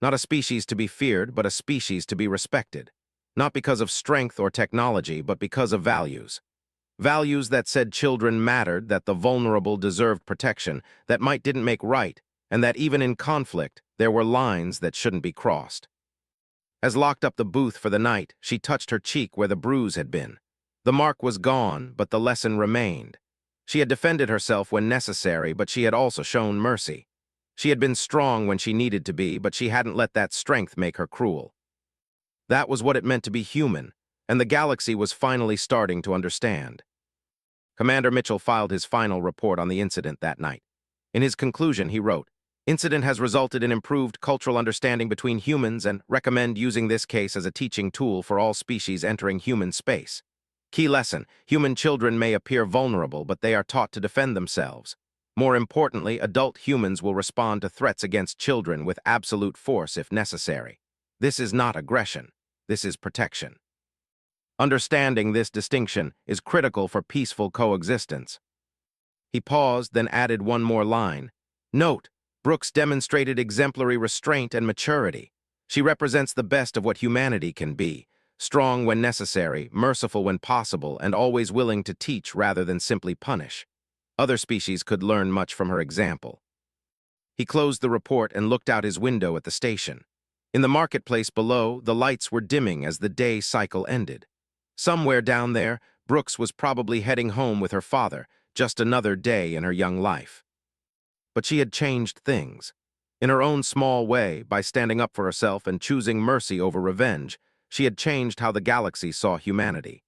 Not a species to be feared, but a species to be respected. Not because of strength or technology, but because of values. Values that said children mattered, that the vulnerable deserved protection, that might didn't make right, and that even in conflict, there were lines that shouldn't be crossed. As locked up the booth for the night, she touched her cheek where the bruise had been. The mark was gone, but the lesson remained. She had defended herself when necessary, but she had also shown mercy. She had been strong when she needed to be, but she hadn't let that strength make her cruel. That was what it meant to be human, and the galaxy was finally starting to understand. Commander Mitchell filed his final report on the incident that night. In his conclusion, he wrote, "Incident has resulted in improved cultural understanding between humans and recommend using this case as a teaching tool for all species entering human space. Key lesson: human children may appear vulnerable, but they are taught to defend themselves. More importantly, adult humans will respond to threats against children with absolute force if necessary. This is not aggression. This is protection. Understanding this distinction is critical for peaceful coexistence." He paused, then added one more line. "Note, Brooks demonstrated exemplary restraint and maturity. She represents the best of what humanity can be, strong when necessary, merciful when possible, and always willing to teach rather than simply punish. Other species could learn much from her example." He closed the report and looked out his window at the station. In the marketplace below, the lights were dimming as the day cycle ended. Somewhere down there, Brooks was probably heading home with her father, just another day in her young life. But she had changed things. In her own small way, by standing up for herself and choosing mercy over revenge, she had changed how the galaxy saw humanity.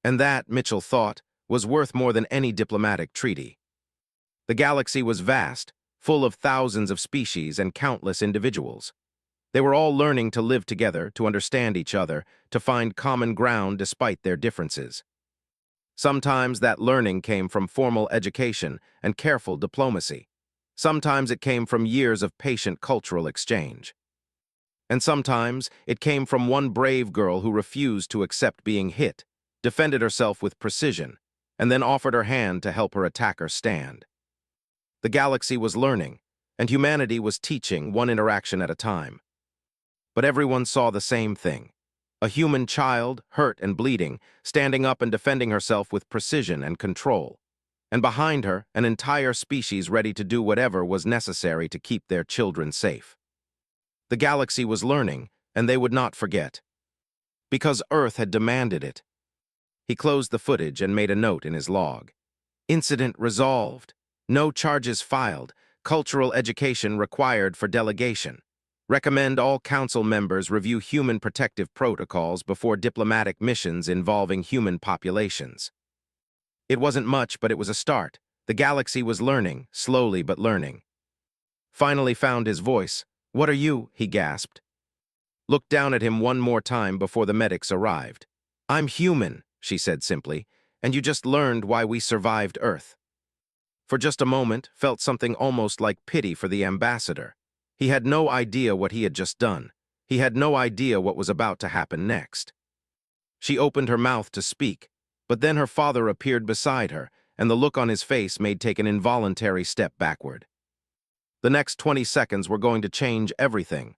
And that, Mitchell thought, was worth more than any diplomatic treaty. The galaxy was vast, full of thousands of species and countless individuals. They were all learning to live together, to understand each other, to find common ground despite their differences. Sometimes that learning came from formal education and careful diplomacy. Sometimes it came from years of patient cultural exchange. And sometimes it came from one brave girl who refused to accept being hit, defended herself with precision, and then offered her hand to help her attacker stand. The galaxy was learning, and humanity was teaching, one interaction at a time. but everyone saw the same thing. A human child, hurt and bleeding, standing up and defending herself with precision and control. And behind her, an entire species ready to do whatever was necessary to keep their children safe. The galaxy was learning, and they would not forget. Because Earth had demanded it. He closed the footage and made a note in his log. Incident resolved. No charges filed. Cultural education required for delegation. Recommend all council members review human protective protocols before diplomatic missions involving human populations. It wasn't much, but it was a start. The galaxy was learning, slowly but learning. Finally found his voice. "What are you?" he gasped. Looked down at him one more time before the medics arrived. "I'm human," she said simply, "and you just learned why we survived Earth." For just a moment, felt something almost like pity for the ambassador. He had no idea what he had just done. He had no idea what was about to happen next. She opened her mouth to speak, but then her father appeared beside her, and the look on his face made take an involuntary step backward. The next 20 seconds were going to change everything.